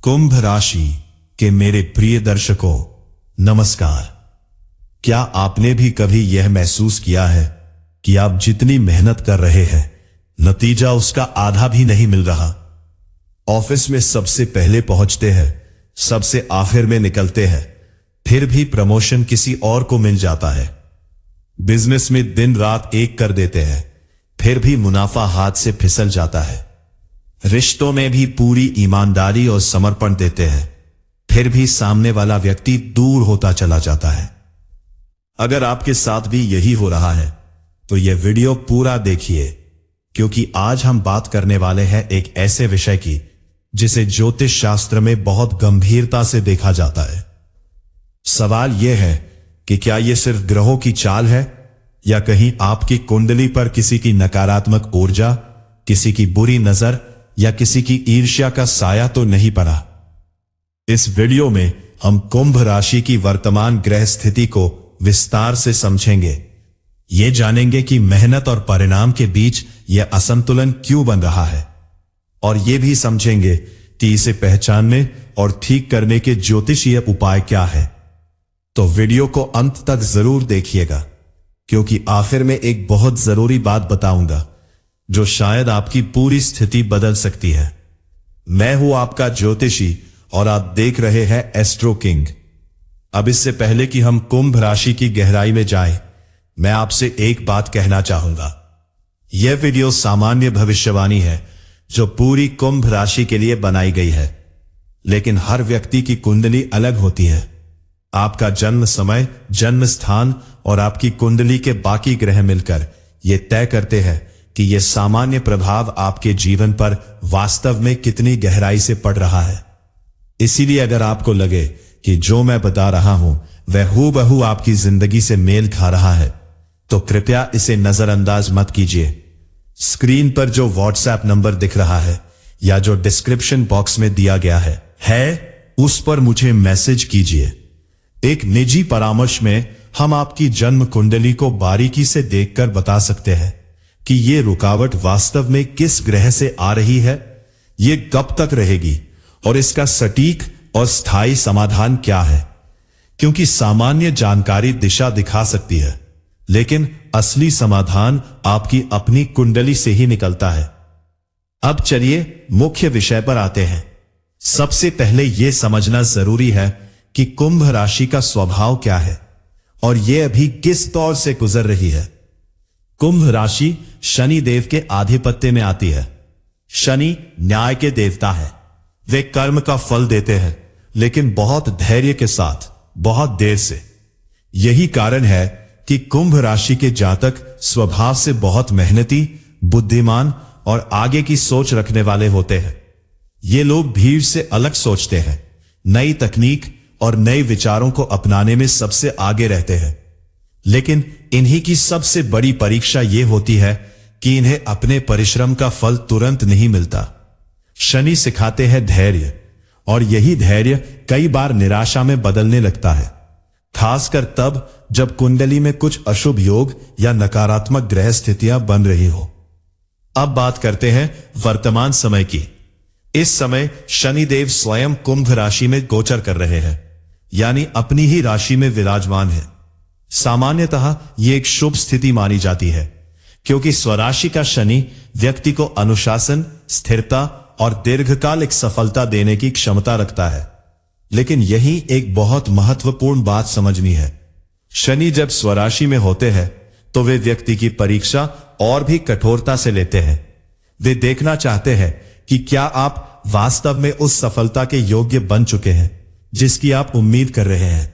कुंभ राशि के मेरे प्रिय दर्शकों, नमस्कार। क्या आपने भी कभी यह महसूस किया है कि आप जितनी मेहनत कर रहे हैं, नतीजा उसका आधा भी नहीं मिल रहा? ऑफिस में सबसे पहले पहुंचते हैं, सबसे आखिर में निकलते हैं, फिर भी प्रमोशन किसी और को मिल जाता है। बिजनेस में दिन रात एक कर देते हैं, फिर भी मुनाफा हाथ से फिसल जाता है। रिश्तों में भी पूरी ईमानदारी और समर्पण देते हैं, फिर भी सामने वाला व्यक्ति दूर होता चला जाता है। अगर आपके साथ भी यही हो रहा है तो यह वीडियो पूरा देखिए, क्योंकि आज हम बात करने वाले हैं एक ऐसे विषय की जिसे ज्योतिष शास्त्र में बहुत गंभीरता से देखा जाता है। सवाल यह है कि क्या यह सिर्फ ग्रहों की चाल है, या कहीं आपकी कुंडली पर किसी की नकारात्मक ऊर्जा, किसी की बुरी नजर या किसी की ईर्ष्या का साया तो नहीं पड़ा? इस वीडियो में हम कुंभ राशि की वर्तमान ग्रह स्थिति को विस्तार से समझेंगे। ये जानेंगे कि मेहनत और परिणाम के बीच यह असंतुलन क्यों बन रहा है, और यह भी समझेंगे कि इसे पहचानने और ठीक करने के ज्योतिषीय उपाय क्या है। तो वीडियो को अंत तक जरूर देखिएगा, क्योंकि आखिर में एक बहुत जरूरी बात बताऊंगा जो शायद आपकी पूरी स्थिति बदल सकती है। मैं हूं आपका ज्योतिषी और आप देख रहे हैं एस्ट्रो किंग। अब इससे पहले कि हम कुंभ राशि की गहराई में जाएं, मैं आपसे एक बात कहना चाहूंगा। यह वीडियो सामान्य भविष्यवाणी है जो पूरी कुंभ राशि के लिए बनाई गई है, लेकिन हर व्यक्ति की कुंडली अलग होती है। आपका जन्म समय, जन्म स्थान और आपकी कुंडली के बाकी ग्रह मिलकर यह तय करते हैं कि यह सामान्य प्रभाव आपके जीवन पर वास्तव में कितनी गहराई से पड़ रहा है। इसीलिए अगर आपको लगे कि जो मैं बता रहा हूं वह हूबहू आपकी जिंदगी से मेल खा रहा है, तो कृपया इसे नजरअंदाज मत कीजिए। स्क्रीन पर जो व्हाट्सएप नंबर दिख रहा है या जो डिस्क्रिप्शन बॉक्स में दिया गया है उस पर मुझे मैसेज कीजिए। एक निजी परामर्श में हम आपकी जन्म कुंडली को बारीकी से देखकर बता सकते हैं कि ये रुकावट वास्तव में किस ग्रह से आ रही है, ये कब तक रहेगी और इसका सटीक और स्थायी समाधान क्या है। क्योंकि सामान्य जानकारी दिशा दिखा सकती है, लेकिन असली समाधान आपकी अपनी कुंडली से ही निकलता है। अब चलिए मुख्य विषय पर आते हैं। सबसे पहले यह समझना जरूरी है कि कुंभ राशि का स्वभाव क्या है और यह अभी किस दौर से गुजर रही है। कुंभ राशि शनि देव के आधिपत्य में आती है। शनि न्याय के देवता है। वे कर्म का फल देते हैं, लेकिन बहुत धैर्य के साथ, बहुत देर से। यही कारण है कि कुंभ राशि के जातक स्वभाव से बहुत मेहनती, बुद्धिमान और आगे की सोच रखने वाले होते हैं। ये लोग भीड़ से अलग सोचते हैं, नई तकनीक और नए विचारों को अपनाने में सबसे आगे रहते हैं। लेकिन इन्हीं की सबसे बड़ी परीक्षा यह होती है कि इन्हें अपने परिश्रम का फल तुरंत नहीं मिलता। शनि सिखाते हैं धैर्य, और यही धैर्य कई बार निराशा में बदलने लगता है, खासकर तब जब कुंडली में कुछ अशुभ योग या नकारात्मक ग्रह स्थितियां बन रही हो। अब बात करते हैं वर्तमान समय की। इस समय शनिदेव स्वयं कुंभ राशि में गोचर कर रहे हैं, यानी अपनी ही राशि में विराजमान है। सामान्यतः यह एक शुभ स्थिति मानी जाती है, क्योंकि स्वराशि का शनि व्यक्ति को अनुशासन, स्थिरता और दीर्घकालिक सफलता देने की क्षमता रखता है। लेकिन यही एक बहुत महत्वपूर्ण बात समझनी है। शनि जब स्वराशि में होते हैं तो वे व्यक्ति की परीक्षा और भी कठोरता से लेते हैं। वे देखना चाहते हैं कि क्या आप वास्तव में उस सफलता के योग्य बन चुके हैं जिसकी आप उम्मीद कर रहे हैं।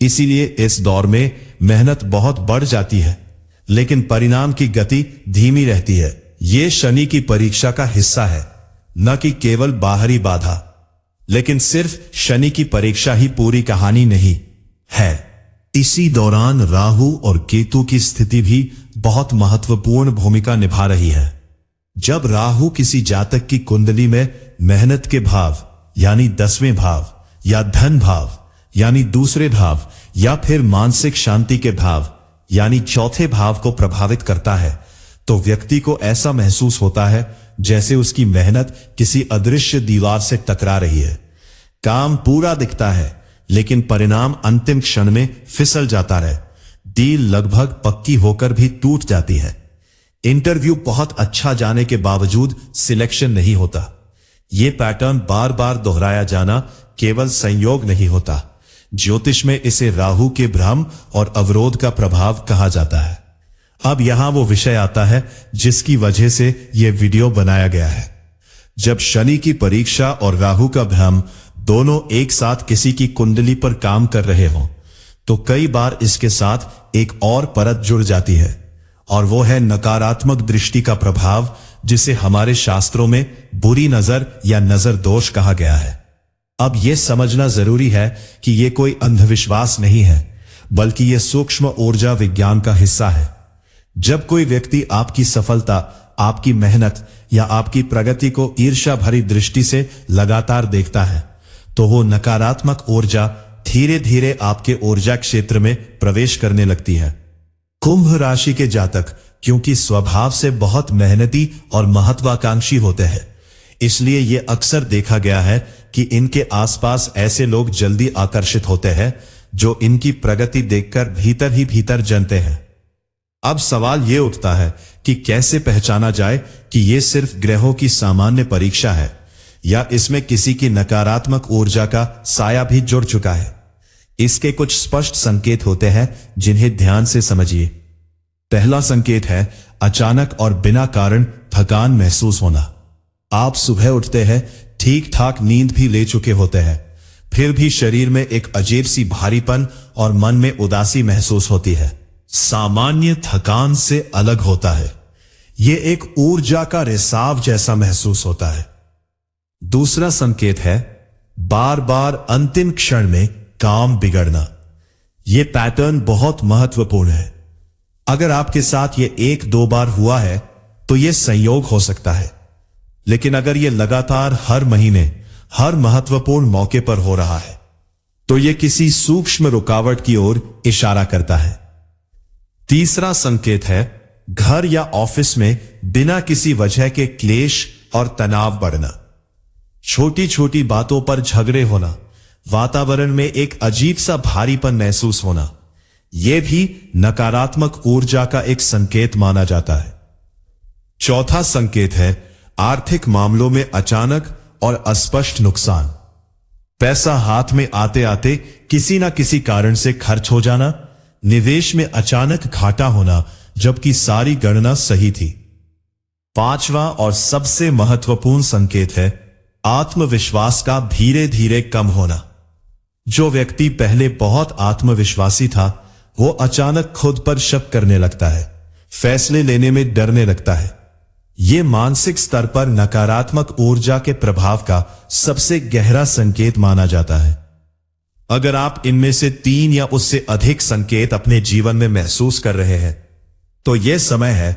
इसीलिए इस दौर में मेहनत बहुत बढ़ जाती है, लेकिन परिणाम की गति धीमी रहती है। यह शनि की परीक्षा का हिस्सा है, न कि केवल बाहरी बाधा। लेकिन सिर्फ शनि की परीक्षा ही पूरी कहानी नहीं है। इसी दौरान राहु और केतु की स्थिति भी बहुत महत्वपूर्ण भूमिका निभा रही है। जब राहु किसी जातक की कुंडली में मेहनत के भाव यानी 10वें भाव, या धन भाव यानी दूसरे भाव, या फिर मानसिक शांति के भाव यानी चौथे भाव को प्रभावित करता है, तो व्यक्ति को ऐसा महसूस होता है जैसे उसकी मेहनत किसी अदृश्य दीवार से टकरा रही है, काम पूरा दिखता है, लेकिन परिणाम अंतिम क्षण में फिसल जाता है। डील लगभग पक्की होकर भी टूट जाती है। इंटरव्यू बहुत अच्छा जाने के बावजूद सिलेक्शन नहीं होता। यह पैटर्न बार बार दोहराया जाना केवल संयोग नहीं होता। ज्योतिष में इसे राहु के भ्रम और अवरोध का प्रभाव कहा जाता है। अब यहां वो विषय आता है जिसकी वजह से यह वीडियो बनाया गया है। जब शनि की परीक्षा और राहु का भ्रम दोनों एक साथ किसी की कुंडली पर काम कर रहे हों, तो कई बार इसके साथ एक और परत जुड़ जाती है, और वो है नकारात्मक दृष्टि का प्रभाव, जिसे हमारे शास्त्रों में बुरी नजर या नजर दोष कहा गया है। अब यह समझना जरूरी है कि यह कोई अंधविश्वास नहीं है, बल्कि यह सूक्ष्म ऊर्जा विज्ञान का हिस्सा है। जब कोई व्यक्ति आपकी सफलता, आपकी मेहनत या आपकी प्रगति को ईर्ष्या भरी दृष्टि से लगातार देखता है, तो वो नकारात्मक ऊर्जा धीरे धीरे आपके ऊर्जा क्षेत्र में प्रवेश करने लगती है। कुंभ राशि के जातक क्योंकि स्वभाव से बहुत मेहनती और महत्वाकांक्षी होते हैं, इसलिए यह अक्सर देखा गया है कि इनके आसपास ऐसे लोग जल्दी आकर्षित होते हैं जो इनकी प्रगति देखकर भीतर ही भीतर जनते हैं। अब सवाल यह उठता है कि कैसे पहचाना जाए कि यह सिर्फ ग्रहों की सामान्य परीक्षा है या इसमें किसी की नकारात्मक ऊर्जा का साया भी जुड़ चुका है। इसके कुछ स्पष्ट संकेत होते हैं जिन्हें ध्यान से समझिए। पहला संकेत है अचानक और बिना कारण थकान महसूस होना। आप सुबह उठते हैं, ठीक ठाक नींद भी ले चुके होते हैं, फिर भी शरीर में एक अजीब सी भारीपन और मन में उदासी महसूस होती है। सामान्य थकान से अलग होता है, यह एक ऊर्जा का रिसाव जैसा महसूस होता है। दूसरा संकेत है बार बार अंतिम क्षण में काम बिगड़ना। यह पैटर्न बहुत महत्वपूर्ण है। अगर आपके साथ यह एक दो बार हुआ है तो यह संयोग हो सकता है, लेकिन अगर यह लगातार हर महीने हर महत्वपूर्ण मौके पर हो रहा है तो यह किसी सूक्ष्म रुकावट की ओर इशारा करता है। तीसरा संकेत है घर या ऑफिस में बिना किसी वजह के क्लेश और तनाव बढ़ना। छोटी छोटी बातों पर झगड़े होना, वातावरण में एक अजीब सा भारीपन महसूस होना, यह भी नकारात्मक ऊर्जा का एक संकेत माना जाता है। चौथा संकेत है आर्थिक मामलों में अचानक और अस्पष्ट नुकसान। पैसा हाथ में आते आते किसी ना किसी कारण से खर्च हो जाना, निवेश में अचानक घाटा होना जबकि सारी गणना सही थी। पांचवा और सबसे महत्वपूर्ण संकेत है आत्मविश्वास का धीरे धीरे कम होना। जो व्यक्ति पहले बहुत आत्मविश्वासी था, वो अचानक खुद पर शक करने लगता है, फैसले लेने में डरने लगता है। यह मानसिक स्तर पर नकारात्मक ऊर्जा के प्रभाव का सबसे गहरा संकेत माना जाता है। अगर आप इनमें से 3 या उससे अधिक संकेत अपने जीवन में महसूस कर रहे हैं, तो यह समय है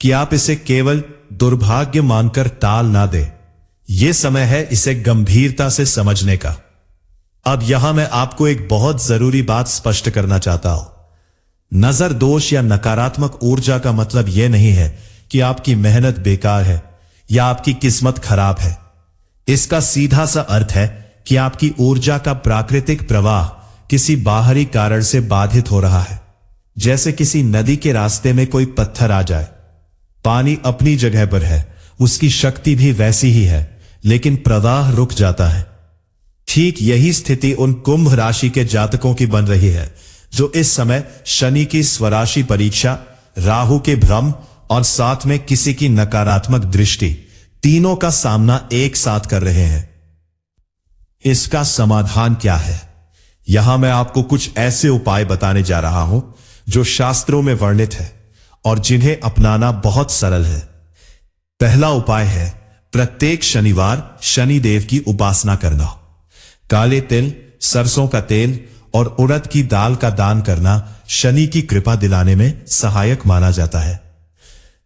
कि आप इसे केवल दुर्भाग्य मानकर टाल ना दें। यह समय है इसे गंभीरता से समझने का। अब यहां मैं आपको एक बहुत जरूरी बात स्पष्ट करना चाहता हूं। नजर दोष या नकारात्मक ऊर्जा का मतलब यह नहीं है कि आपकी मेहनत बेकार है या आपकी किस्मत खराब है। इसका सीधा सा अर्थ है कि आपकी ऊर्जा का प्राकृतिक प्रवाह किसी बाहरी कारण से बाधित हो रहा है। जैसे किसी नदी के रास्ते में कोई पत्थर आ जाए, पानी अपनी जगह पर है, उसकी शक्ति भी वैसी ही है, लेकिन प्रवाह रुक जाता है। ठीक यही स्थिति उन कुंभ राशि के जातकों की बन रही है जो इस समय शनि की स्वराशि परीक्षा, राहु के भ्रम और साथ में किसी की नकारात्मक दृष्टि, तीनों का सामना एक साथ कर रहे हैं। इसका समाधान क्या है? यहां मैं आपको कुछ ऐसे उपाय बताने जा रहा हूं जो शास्त्रों में वर्णित है और जिन्हें अपनाना बहुत सरल है। पहला उपाय है प्रत्येक शनिवार शनिदेव की उपासना करना। काले तिल, सरसों का तेल और उड़द की दाल का दान करना शनि की कृपा दिलाने में सहायक माना जाता है।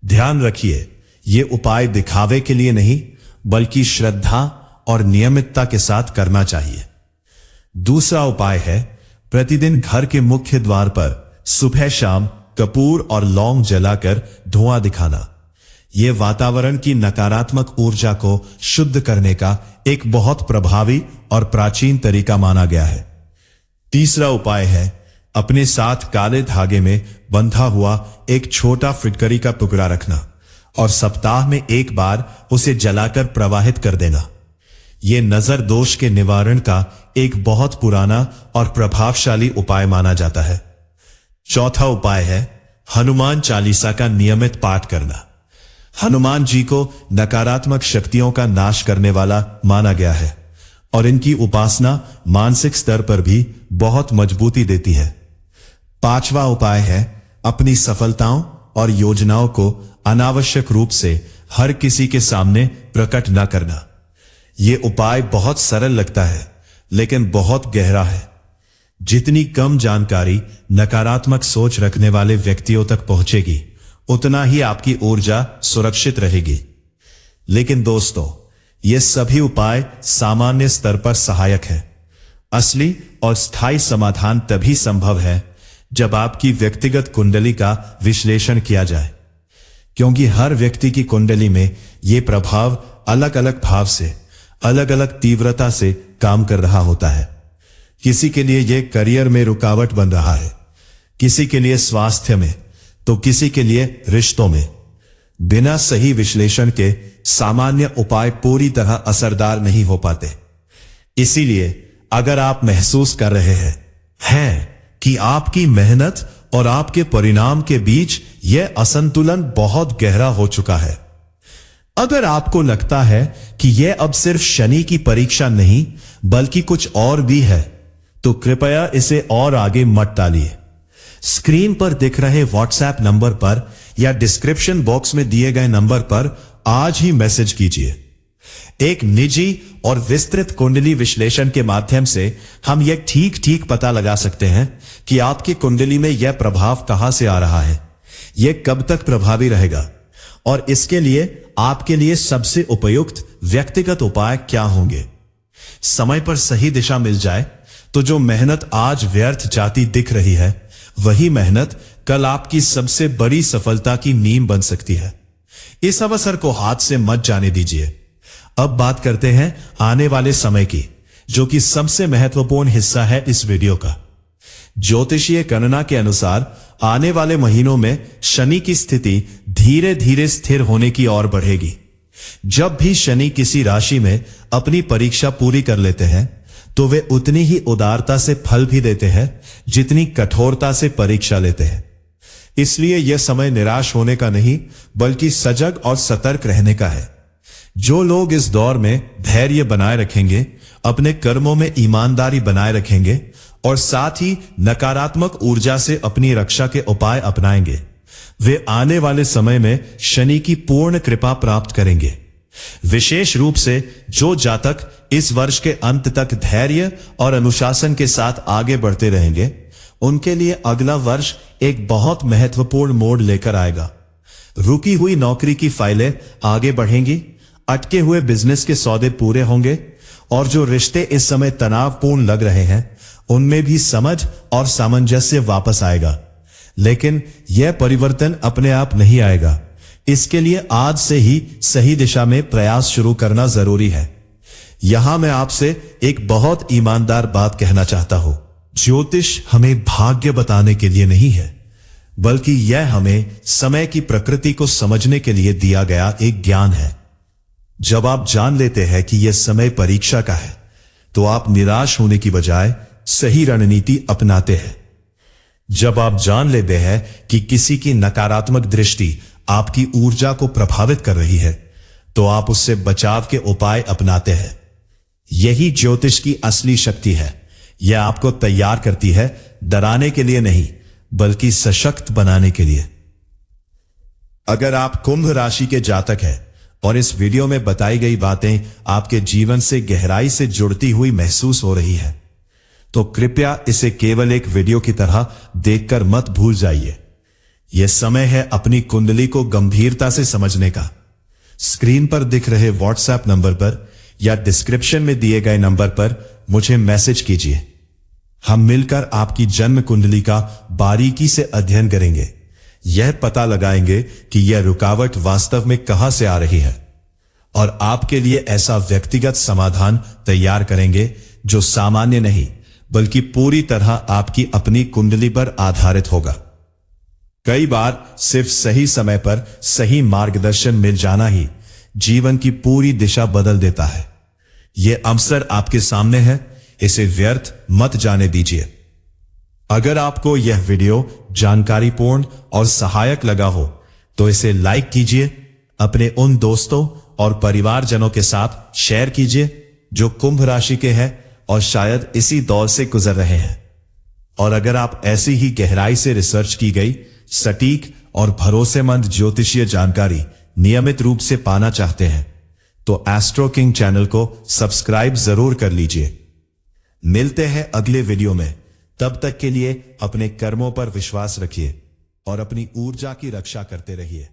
ध्यान रखिए, यह उपाय दिखावे के लिए नहीं, बल्कि श्रद्धा और नियमितता के साथ करना चाहिए। दूसरा उपाय है प्रतिदिन घर के मुख्य द्वार पर सुबह शाम कपूर और लौंग जलाकर धुआं दिखाना। ये वातावरण की नकारात्मक ऊर्जा को शुद्ध करने का एक बहुत प्रभावी और प्राचीन तरीका माना गया है। तीसरा उपाय है अपने साथ काले धागे में बंधा हुआ एक छोटा फिटकरी का टुकड़ा रखना और सप्ताह में एक बार उसे जलाकर प्रवाहित कर देना। यह नजर दोष के निवारण का एक बहुत पुराना और प्रभावशाली उपाय माना जाता है। चौथा उपाय है हनुमान चालीसा का नियमित पाठ करना। हनुमान जी को नकारात्मक शक्तियों का नाश करने वाला माना गया है और इनकी उपासना मानसिक स्तर पर भी बहुत मजबूती देती है। पांचवा उपाय है अपनी सफलताओं और योजनाओं को अनावश्यक रूप से हर किसी के सामने प्रकट न करना। यह उपाय बहुत सरल लगता है लेकिन बहुत गहरा है। जितनी कम जानकारी नकारात्मक सोच रखने वाले व्यक्तियों तक पहुंचेगी उतना ही आपकी ऊर्जा सुरक्षित रहेगी। लेकिन दोस्तों, ये सभी उपाय सामान्य स्तर पर सहायक है। असली और स्थायी समाधान तभी संभव है जब आपकी व्यक्तिगत कुंडली का विश्लेषण किया जाए, क्योंकि हर व्यक्ति की कुंडली में ये प्रभाव अलग अलग भाव से, अलग अलग तीव्रता से काम कर रहा होता है। किसी के लिए यह करियर में रुकावट बन रहा है, किसी के लिए स्वास्थ्य में, तो किसी के लिए रिश्तों में। बिना सही विश्लेषण के सामान्य उपाय पूरी तरह असरदार नहीं हो पाते। इसीलिए अगर आप महसूस कर रहे हैं कि आपकी मेहनत और आपके परिणाम के बीच यह असंतुलन बहुत गहरा हो चुका है, अगर आपको लगता है कि यह अब सिर्फ शनि की परीक्षा नहीं बल्कि कुछ और भी है, तो कृपया इसे और आगे मत टालिए। स्क्रीन पर दिख रहे व्हाट्सएप नंबर पर या डिस्क्रिप्शन बॉक्स में दिए गए नंबर पर आज ही मैसेज कीजिए। एक निजी और विस्तृत कुंडली विश्लेषण के माध्यम से हम यह ठीक पता लगा सकते हैं कि आपकी कुंडली में यह प्रभाव कहां से आ रहा है, यह कब तक प्रभावी रहेगा और इसके लिए आपके लिए सबसे उपयुक्त व्यक्तिगत उपाय क्या होंगे। समय पर सही दिशा मिल जाए तो जो मेहनत आज व्यर्थ जाती दिख रही है, वही मेहनत कल आपकी सबसे बड़ी सफलता की नींव बन सकती है। इस अवसर को हाथ से मत जाने दीजिए। अब बात करते हैं आने वाले समय की, जो कि सबसे महत्वपूर्ण हिस्सा है इस वीडियो का। ज्योतिषीय गणना के अनुसार आने वाले महीनों में शनि की स्थिति धीरे धीरे स्थिर होने की ओर बढ़ेगी। जब भी शनि किसी राशि में अपनी परीक्षा पूरी कर लेते हैं तो वे उतनी ही उदारता से फल भी देते हैं जितनी कठोरता से परीक्षा लेते हैं। इसलिए यह समय निराश होने का नहीं बल्कि सजग और सतर्क रहने का है। जो लोग इस दौर में धैर्य बनाए रखेंगे, अपने कर्मों में ईमानदारी बनाए रखेंगे और साथ ही नकारात्मक ऊर्जा से अपनी रक्षा के उपाय अपनाएंगे, वे आने वाले समय में शनि की पूर्ण कृपा प्राप्त करेंगे। विशेष रूप से जो जातक इस वर्ष के अंत तक धैर्य और अनुशासन के साथ आगे बढ़ते रहेंगे, उनके लिए अगला वर्ष एक बहुत महत्वपूर्ण मोड़ लेकर आएगा। रुकी हुई नौकरी की फाइलें आगे बढ़ेंगी, अटके हुए बिजनेस के सौदे पूरे होंगे और जो रिश्ते इस समय तनावपूर्ण लग रहे हैं, उनमें भी समझ और सामंजस्य वापस आएगा। लेकिन यह परिवर्तन अपने आप नहीं आएगा। इसके लिए आज से ही सही दिशा में प्रयास शुरू करना जरूरी है। यहां मैं आपसे एक बहुत ईमानदार बात कहना चाहता हूं। ज्योतिष हमें भाग्य बताने के लिए नहीं है, बल्कि यह हमें समय की प्रकृति को समझने के लिए दिया गया एक ज्ञान है। जब आप जान लेते हैं कि यह समय परीक्षा का है, तो आप निराश होने की बजाय सही रणनीति अपनाते हैं। जब आप जान लेते हैं कि किसी की नकारात्मक दृष्टि आपकी ऊर्जा को प्रभावित कर रही है, तो आप उससे बचाव के उपाय अपनाते हैं। यही ज्योतिष की असली शक्ति है। यह आपको तैयार करती है डराने के लिए नहीं, बल्कि सशक्त बनाने के लिए। अगर आप कुंभ राशि के जातक हैं और इस वीडियो में बताई गई बातें आपके जीवन से गहराई से जुड़ती हुई महसूस हो रही है, तो कृपया इसे केवल एक वीडियो की तरह देखकर मत भूल जाइए। यह समय है अपनी कुंडली को गंभीरता से समझने का। स्क्रीन पर दिख रहे व्हाट्सएप नंबर पर या डिस्क्रिप्शन में दिए गए नंबर पर मुझे मैसेज कीजिए। हम मिलकर आपकी जन्म कुंडली का बारीकी से अध्ययन करेंगे। यह पता लगाएंगे कि यह रुकावट वास्तव में कहां से आ रही है और आपके लिए ऐसा व्यक्तिगत समाधान तैयार करेंगे जो सामान्य नहीं बल्कि पूरी तरह आपकी अपनी कुंडली पर आधारित होगा। कई बार सिर्फ सही समय पर सही मार्गदर्शन मिल जाना ही जीवन की पूरी दिशा बदल देता है। यह अवसर आपके सामने है, इसे व्यर्थ मत जाने दीजिए। अगर आपको यह वीडियो जानकारीपूर्ण और सहायक लगा हो तो इसे लाइक कीजिए, अपने उन दोस्तों और परिवारजनों के साथ शेयर कीजिए जो कुंभ राशि के हैं और शायद इसी दौर से गुजर रहे हैं। और अगर आप ऐसी ही गहराई से रिसर्च की गई सटीक और भरोसेमंद ज्योतिषीय जानकारी नियमित रूप से पाना चाहते हैं तो एस्ट्रो किंग चैनल को सब्सक्राइब जरूर कर लीजिए। मिलते हैं अगले वीडियो में, तब तक के लिए अपने कर्मों पर विश्वास रखिए और अपनी ऊर्जा की रक्षा करते रहिए।